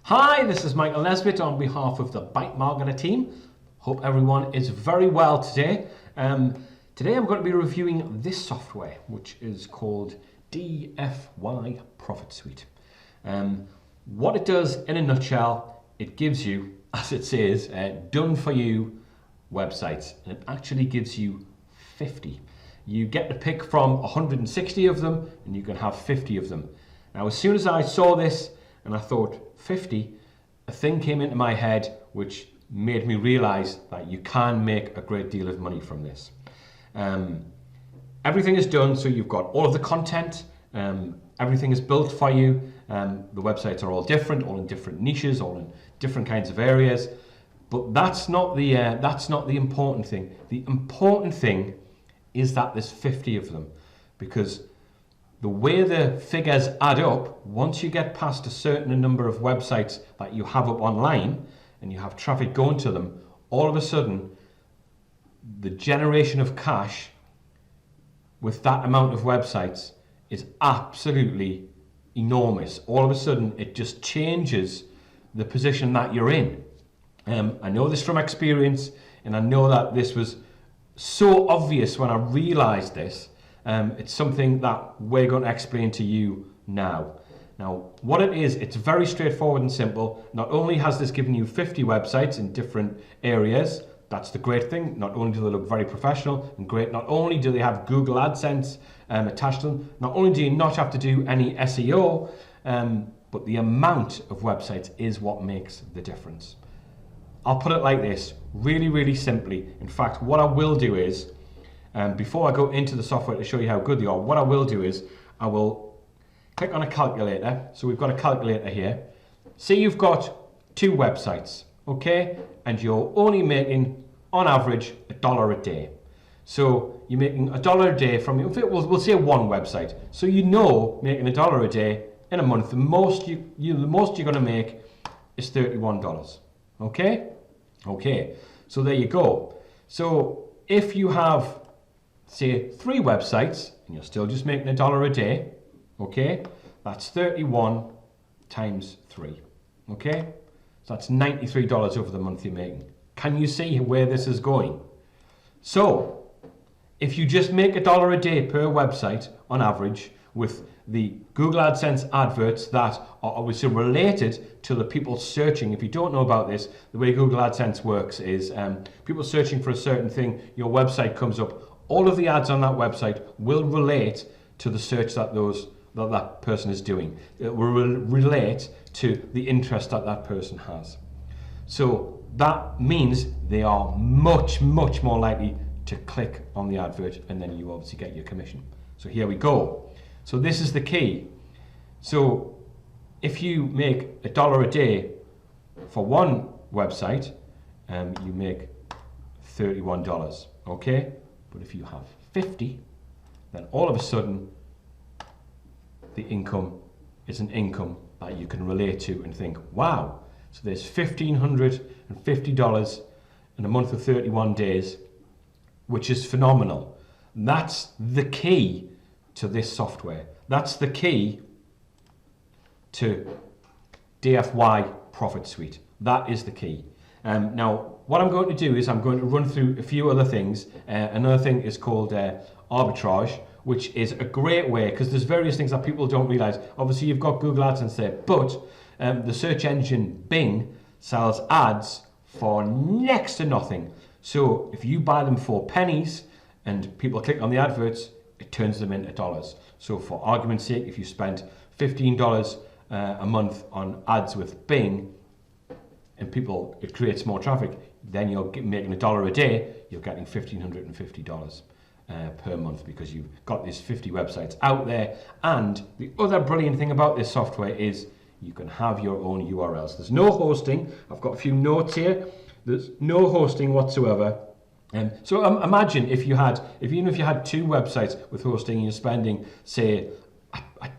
Hi, this is Michael Nesbitt on behalf of the Byte Marketer team. Hope everyone is very well today. Today I'm going to be reviewing this software, which is called DFY Profit Suite. What it does in a nutshell, it gives you, as it says, done for you websites, and it actually gives you 50. You get to pick from 160 of them, and you can have 50 of them. Now, as soon as I saw this and I thought 50, a thing came into my head which made me realize that you can make a great deal of money from this. Everything is done, so you've got all of the content, everything is built for you. The websites are all different, all in different niches, all in different kinds of areas. But that's not the important thing. The important thing is that there's 50 of them, because the way the figures add up, once you get past a certain number of websites that you have up online and you have traffic going to them, all of a sudden the generation of cash with that amount of websites is absolutely enormous. All of a sudden it just changes the position that you're in. I know this from experience, and I know that this was so obvious when I realized this. It's something that we're going to explain to you now. Now, what it is, it's very straightforward and simple. Not only has this given you 50 websites in different areas, that's the great thing. Not only do they look very professional and great, not only do they have Google AdSense attached to them, not only do you not have to do any SEO, but the amount of websites is what makes the difference. I'll put it like this, really simply. In fact, what I will do is, before I go into the software to show you how good they are, what I will do is I will click on a calculator. So we've got a calculator here. Say you've got 2 websites, okay? And you're only making, on average, $1 a day. So you're making $1 a day from, we'll say 1 website. So you know, making $1 a day in a month, the most you're going to make is $31. Okay? Okay. So there you go. So if you have, say, 3 websites and you're still just making $1 a day, okay, that's 31 times 3, okay, so that's $93 over the month you're making. Can you see where this is going? So if you just make $1 a day per website on average, with the Google AdSense adverts that are obviously related to the people searching. If you don't know about this, the way Google AdSense works is people searching for a certain thing, your website comes up. All of the ads on that website will relate to the search that that person is doing. It will relate to the interest that that person has. So that means they are much more likely to click on the advert, and then you obviously get your commission. So here we go. So this is the key. So if you make $1 a day for 1 website, you make $31, okay? But if you have 50, then all of a sudden the income is an income that you can relate to and think, wow, so there's $1,550 in a month of 31 days, which is phenomenal. That's the key to this software. That's the key to DFY Profit Suite. That is the key. Now, what I'm going to do is I'm going to run through a few other things. Another thing is called arbitrage, which is a great way, because there's various things that people don't realize. Obviously, you've got Google AdSense there, but the search engine Bing sells ads for next to nothing. So if you buy them for pennies and people click on the adverts, it turns them into dollars. So for argument's sake, if you spend $15 a month on ads with Bing, and it creates more traffic, then you're making $1 a day, you're getting $1,550 per month, because you've got these 50 websites out there. And the other brilliant thing about this software is you can have your own URLs. There's no hosting. I've got a few notes here. There's no hosting whatsoever. So imagine even if you had 2 websites with hosting and you're spending, say,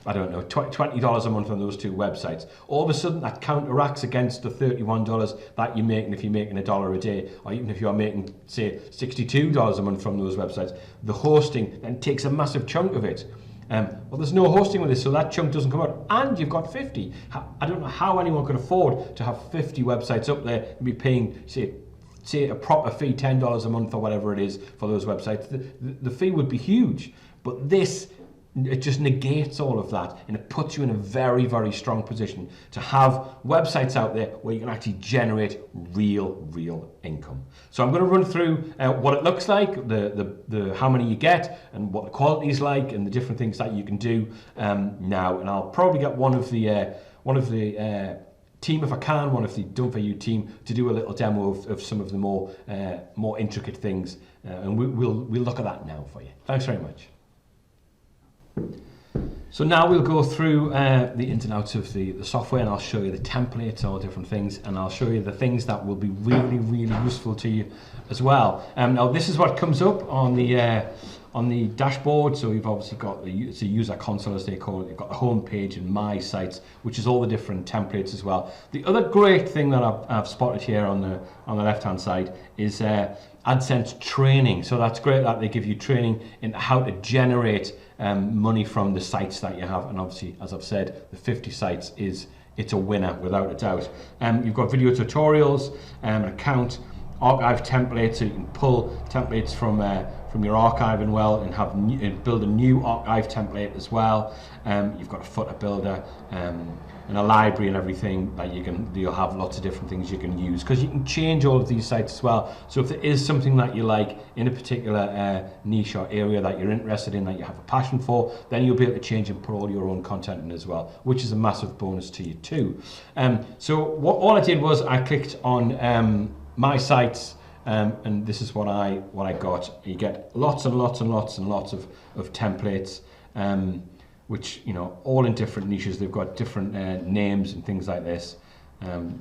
I don't know, $20 a month on those 2 websites. All of a sudden that counteracts against the $31 that you're making if you're making $1 a day, or even if you're making, say, $62 a month from those websites. The hosting then takes a massive chunk of it. Well, there's no hosting with this, so that chunk doesn't come out. And you've got 50. I don't know how anyone could afford to have 50 websites up there and be paying, say a proper fee, $10 a month or whatever it is for those websites. The fee would be huge. But this, it just negates all of that, and it puts you in a very, very strong position to have websites out there where you can actually generate real income. So I'm going to run through what it looks like, the how many you get, and what the quality is like, and the different things that you can do now. And I'll probably get one of the team, if I can, one of the Done For You team, to do a little demo of some of the more intricate things, and we'll look at that now for you. Thanks very much. So now we'll go through the ins and outs of the software, and I'll show you the templates, all different things, and I'll show you the things that will be really useful to you as well. Now this is what comes up on the dashboard. So you've obviously got it's a user console, as they call it. You've got the home page and my sites, which is all the different templates as well. The other great thing that I've spotted here on the left hand side is AdSense training. So that's great that they give you training in how to generate money from the sites that you have, and obviously, as I've said, the 50 sites it's a winner without a doubt. You've got video tutorials, an account, archive templates, so you can pull templates from your archive and build a new archive template as well. You've got a footer builder and a library and everything that you'll have lots of different things you can use, because you can change all of these sites as well. So if there is something that you like in a particular niche or area that you're interested in, that you have a passion for, then you'll be able to change and put all your own content in as well, which is a massive bonus to you too. So all I did was I clicked on my sites, and this is what I got. You get lots of templates, which, you know, all in different niches. They've got different names and things like this,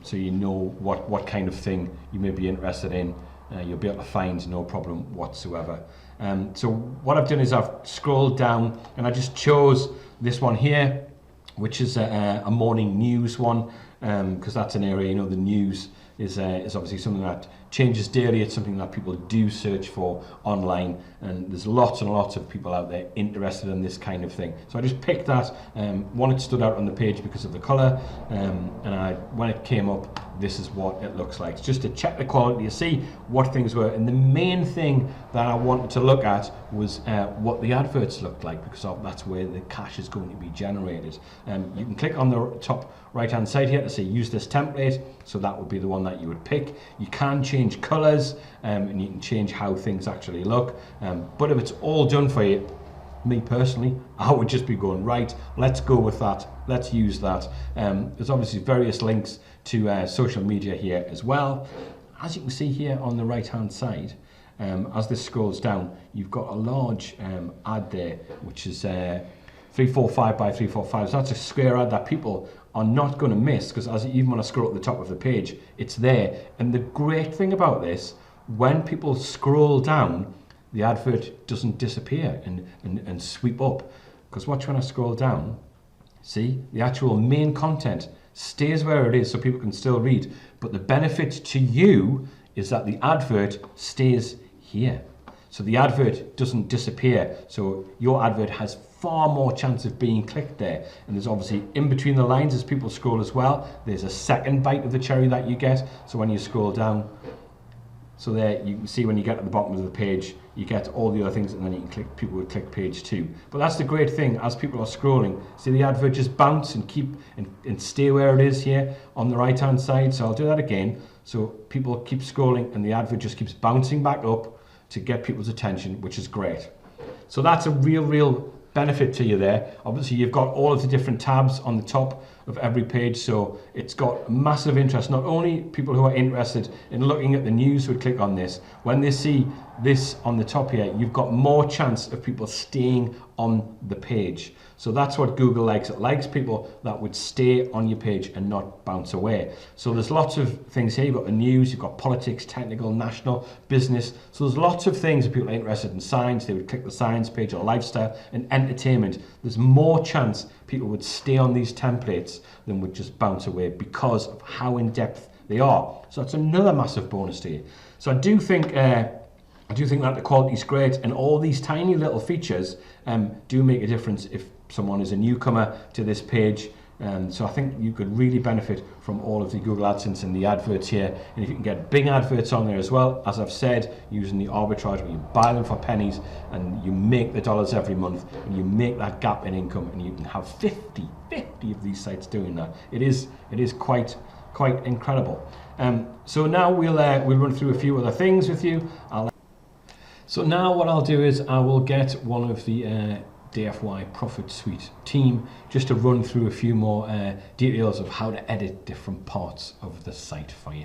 so you know what kind of thing you may be interested in. You'll be able to find no problem whatsoever. So what I've done is I've scrolled down and I just chose this one here, which is a morning news one, because that's an area, you know, the news is obviously something that changes daily. It's something that people do search for online, and there's lots and lots of people out there interested in this kind of thing. So I just picked that. One, it stood out on the page because of the colour, and when it came up, this is what it looks like. It's just to check the quality, to see what things were. And the main thing that I wanted to look at was what the adverts looked like, because that's where the cash is going to be generated. You can click on the top right hand side here to say use this template, so that would be the one that you would pick. You can change colours, and you can change how things actually look, but if it's all done for you, me personally, I would just be going, right, let's go with that, let's use that. There's obviously various links to social media here as well. As you can see here on the right hand side, as this scrolls down, you've got a large ad there, which is 345 by 345. So that's a square ad that people are not going to miss, because even when I scroll at the top of the page, it's there. And the great thing about this, when people scroll down, the advert doesn't disappear and sweep up. Because watch when I scroll down, see, the actual main content stays where it is so people can still read. But the benefit to you is that the advert stays here. So the advert doesn't disappear. So your advert has far more chance of being clicked there. And there's obviously in between the lines as people scroll as well, there's a second bite of the cherry that you get. So when you scroll down, so there you can see when you get to the bottom of the page, you get all the other things, and then you can click, people would click page 2. But that's the great thing, as people are scrolling, see the advert just bounce and keep and stay where it is here on the right hand side. So I'll do that again. So people keep scrolling and the advert just keeps bouncing back up to get people's attention, which is great. So that's a real benefit to you there. Obviously you've got all of the different tabs on the top of every page, so it's got massive interest. Not only people who are interested in looking at the news would click on this, when they see this on the top here, you've got more chance of people staying on the page. So that's what Google likes. It likes people that would stay on your page and not bounce away. So there's lots of things here. You've got the news, you've got politics, technical, national, business. So there's lots of things if people are interested in science, they would click the science page, or lifestyle and entertainment. There's more chance people would stay on these templates than would just bounce away because of how in-depth they are. So that's another massive bonus to you. So I do think I do think that the quality is great, and all these tiny little features do make a difference if someone is a newcomer to this page. So I think you could really benefit from all of the Google AdSense and the adverts here. And if you can get big adverts on there as well, as I've said, using the arbitrage where you buy them for pennies and you make the dollars every month and you make that gap in income, and you can have 50 of these sites doing that. It is quite incredible. So now we'll run through a few other things with you. So now what I'll do is I will get one of the DFY Profit Suite team just to run through a few more details of how to edit different parts of the site for you.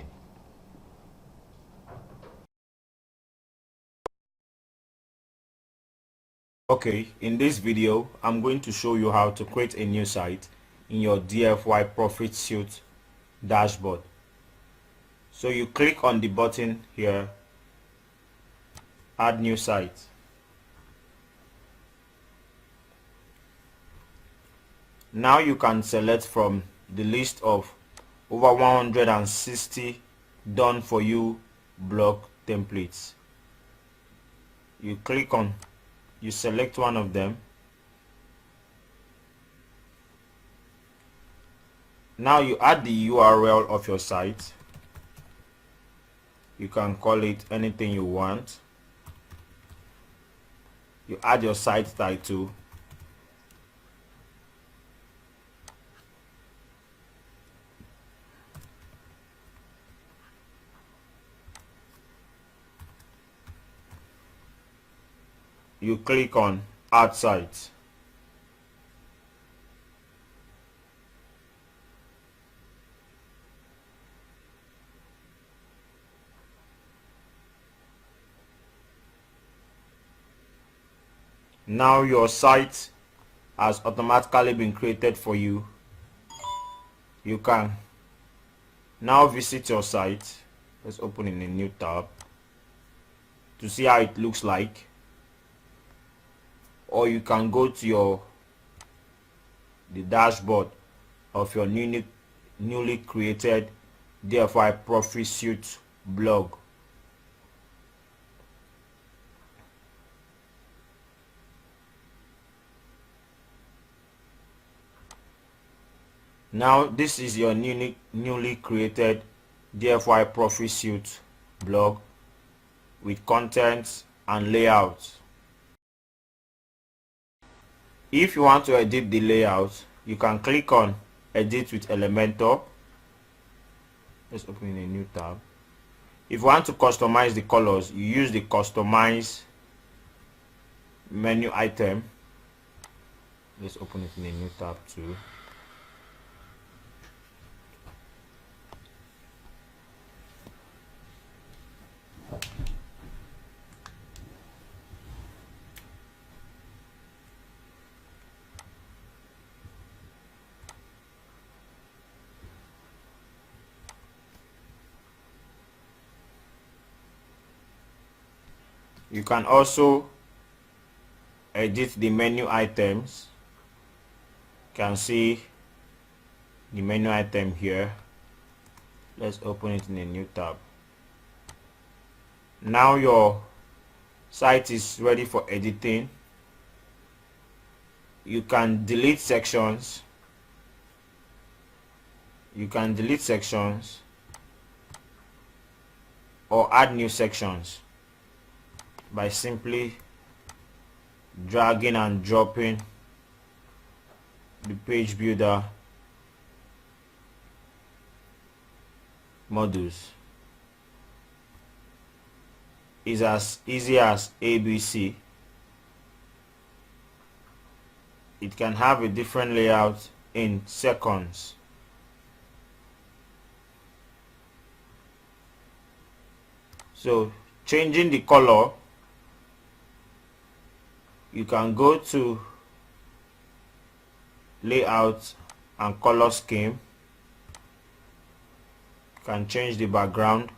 Okay, in this video, I'm going to show you how to create a new site in your DFY Profit Suite dashboard. So you click on the button here, add new site. Now you can select from the list of over 160 done for you blog templates. You select one of them. Now you add the URL of your site. You can call it anything you want. You add your site title. You click on Add Site. Now your site has automatically been created for you. You can now visit your site. Let's open in a new tab to see how it looks like. Or you can go to the dashboard of your newly created DFY Profit Suite blog. Now this is your newly created DFY Profit Suite blog with content and layout. If you want to edit the layout, you can click on Edit with Elementor. Let's open a new tab. If you want to customize the colors, you use the Customize menu item. Let's open it in a new tab too. You can also edit the menu items. You can see the menu item here. Let's open it in a new tab. Now your site is ready for editing. You can delete sections. Or add new sections by simply dragging and dropping the page builder modules. Is as easy as ABC. It can have a different layout in seconds. So changing the color, you can go to Layout and Color Scheme. You can change the background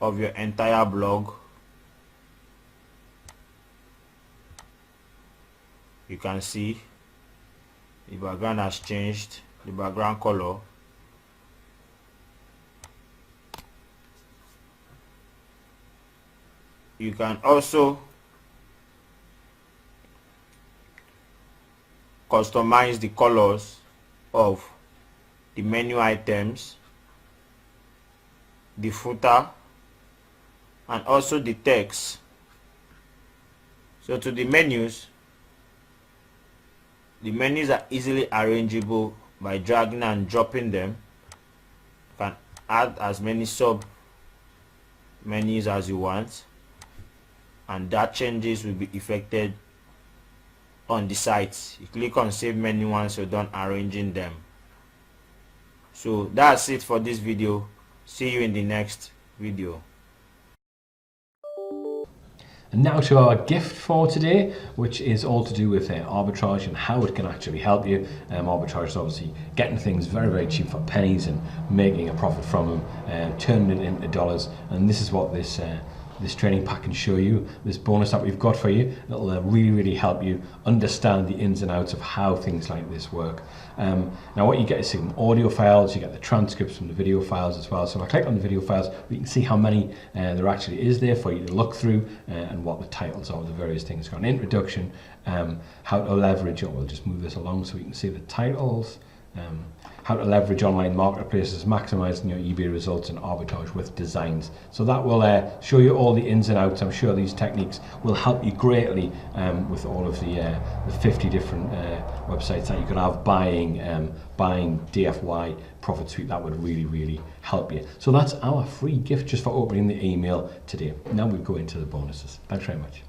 of your entire blog. You can see the background has changed, the background color. you can also customize the colors of the menu items, the footer, and also the text. So to the menus are easily arrangeable by dragging and dropping them. You can add as many sub menus as you want, and that changes will be effected on the site. You click on save menu once you're done arranging them. So that's it for this video. See you in the next video. And now to our gift for today, which is all to do with arbitrage and how it can actually help you. Arbitrage is obviously getting things very, very cheap for pennies and making a profit from them, turning it into dollars. And this is what this training pack can show you, this bonus that we've got for you. It'll really, really help you understand the ins and outs of how things like this work. Now what you get is some audio files, you get the transcripts from the video files as well. So if I click on the video files, we can see how many there actually is there for you to look through, and what the titles are of the various things. It's got an introduction, how to leverage, we'll just move this along so we can see the titles. How to leverage online marketplaces, maximizing your eBay results and arbitrage with designs. So that will show you all the ins and outs. I'm sure these techniques will help you greatly with all of the 50 different websites that you could have buying DFY Profit Suite. That would really, really help you. So that's our free gift just for opening the email today. Now we go into the bonuses. Thanks very much.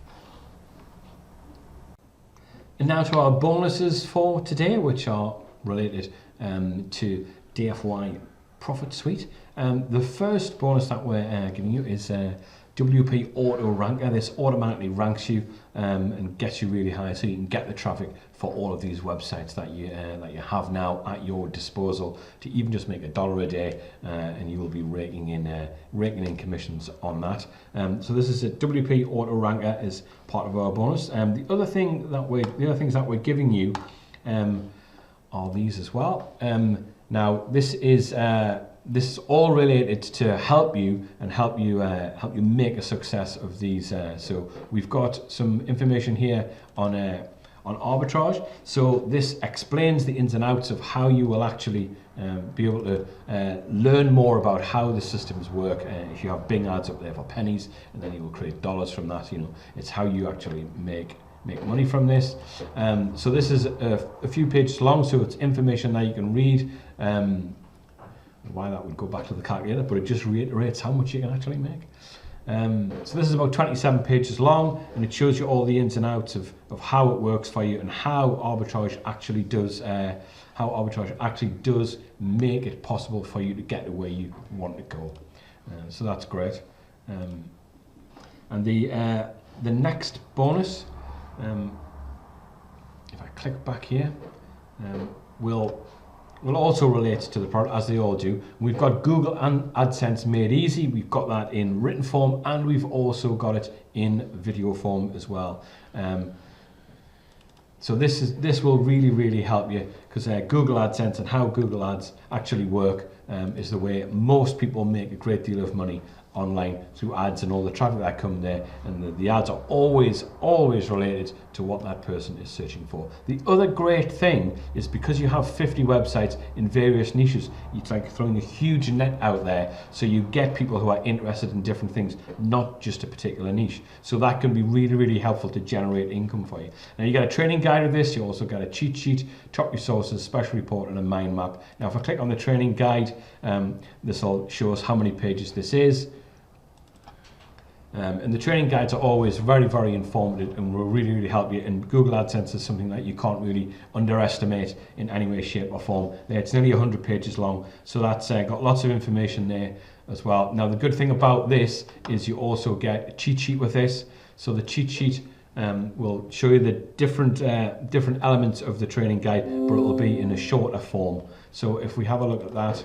And now to our bonuses for today, which are related to DFY Profit Suite. The first bonus that we're giving you is WP Auto Ranker. This automatically ranks you and gets you really high, so you can get the traffic for all of these websites that you have now at your disposal to even just make $1 a day, and you will be raking in commissions on that. So this is a WP Auto Ranker is part of our bonus. The other things that we're giving you are these as well. Now this is all related to help you make a success of these. So we've got some information here on arbitrage. So this explains the ins and outs of how you will actually be able to learn more about how the systems work. If you have Bing ads up there for pennies, and then you will create dollars from that. It's how you actually make money from this. So this is a few pages long, so it's information that you can read. Why that would go back to the calculator, but it just reiterates how much you can actually make. So this is about 27 pages long, and it shows you all the ins and outs of how it works for you and how arbitrage actually does make it possible for you to get to where you want to go. So that's great. And the next bonus, if I click back here, will also relate to the product, as they all do. We've got Google and AdSense made easy. We've got that in written form, and we've also got it in video form as well. So this will really, really help you, because Google AdSense and how Google Ads actually work is the way most people make a great deal of money online through ads and all the traffic that come there, and the ads are always related to what that person is searching for. The other great thing is, because you have 50 websites in various niches, it's like throwing a huge net out there, so you get people who are interested in different things, not just a particular niche. So that can be really, really helpful to generate income for you. Now you get a training guide of this, you also get a cheat sheet, top resources, special report, and a mind map. Now if I click on the training guide, this will show us how many pages this is. And the training guides are always very, very informative and will really, really help you. And Google AdSense is something that you can't really underestimate in any way, shape or form. It's nearly 100 pages long, so that's got lots of information there as well. Now the good thing about this is you also get a cheat sheet with this. So the cheat sheet will show you the different elements of the training guide, but it will be in a shorter form. So if we have a look at that,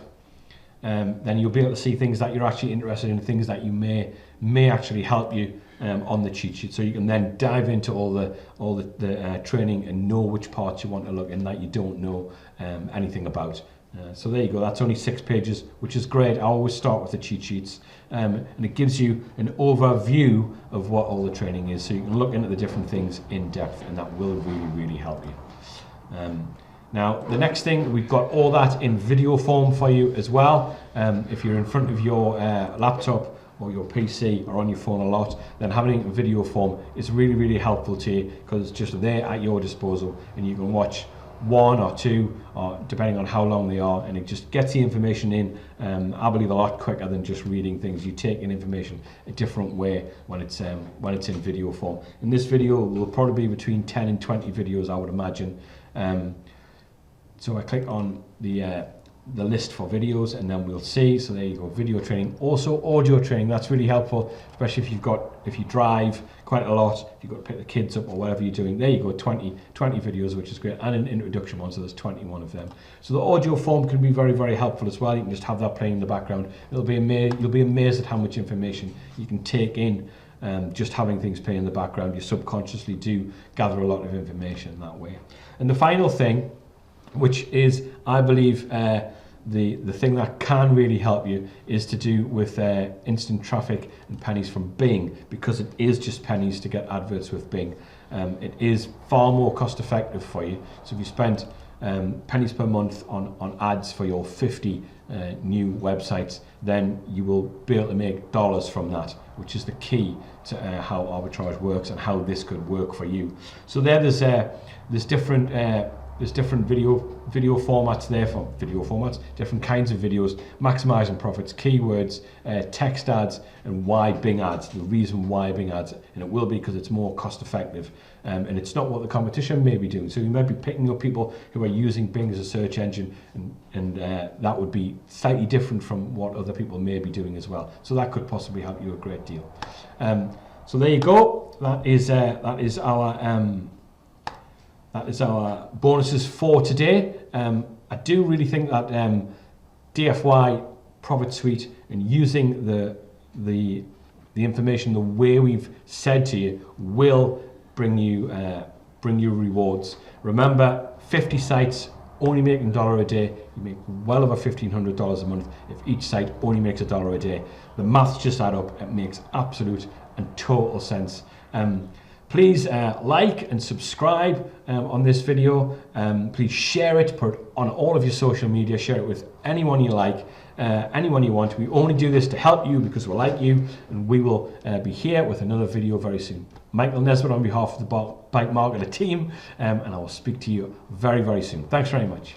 then you'll be able to see things that you're actually interested in, things that you may actually help you on the cheat sheet. So you can then dive into all the training and know which parts you want to look in that you don't know anything about So there you go, that's only 6 pages, which is great. I always start with the cheat sheets, and it gives you an overview of what all the training is, so you can look into the different things in depth, and that will really, really help you. Now, the next thing, we've got all that in video form for you as well. If you're in front of your laptop or your PC or on your phone a lot, then having it in video form is really, really helpful to you, because it's just there at your disposal, and you can watch 1 or 2, or depending on how long they are, and it just gets the information in, I believe, a lot quicker than just reading things. You take in information a different way when it's in video form. And this video will probably be between 10 and 20 videos, I would imagine. So I click on the list for videos, and then we'll see. So there you go, video training, also audio training. That's really helpful, especially if you drive quite a lot, if you've got to pick the kids up or whatever you're doing. There you go, 20 videos, which is great, and an introduction one, so there's 21 of them. So the audio form can be very, very helpful as well. You can just have that playing in the background. You'll be amazed at how much information you can take in. Just having things play in the background, you subconsciously do gather a lot of information that way. And the final thing, which is, I believe, the thing that can really help you, is to do with instant traffic and pennies from Bing, because it is just pennies to get adverts with Bing. It is far more cost effective for you. So if you spend pennies per month on ads for your 50 new websites, then you will be able to make dollars from that, which is the key to how arbitrage works and how this could work for you. So there's different video formats there for different kinds of videos, maximizing profits, keywords, text ads, and why Bing ads. The reason why Bing ads, and it will be because it's more cost effective, and it's not what the competition may be doing. So you might be picking up people who are using Bing as a search engine, and that would be slightly different from what other people may be doing as well. So that could possibly help you a great deal. So there you go. That is our bonuses for today. I do really think that DFY Profit Suite and using the information the way we've said to you will bring you rewards. Remember, 50 sites only making $1 a day. You make well over $1,500 a month if each site only makes $1 a day. The maths just add up. It makes absolute and total sense. Please like and subscribe on this video. Please share it, put it on all of your social media, share it with anyone you like, anyone you want. We only do this to help you because we like you, and we will be here with another video very soon. Michael Nesbitt on behalf of the Bike Marketer team, and I will speak to you very, very soon. Thanks very much.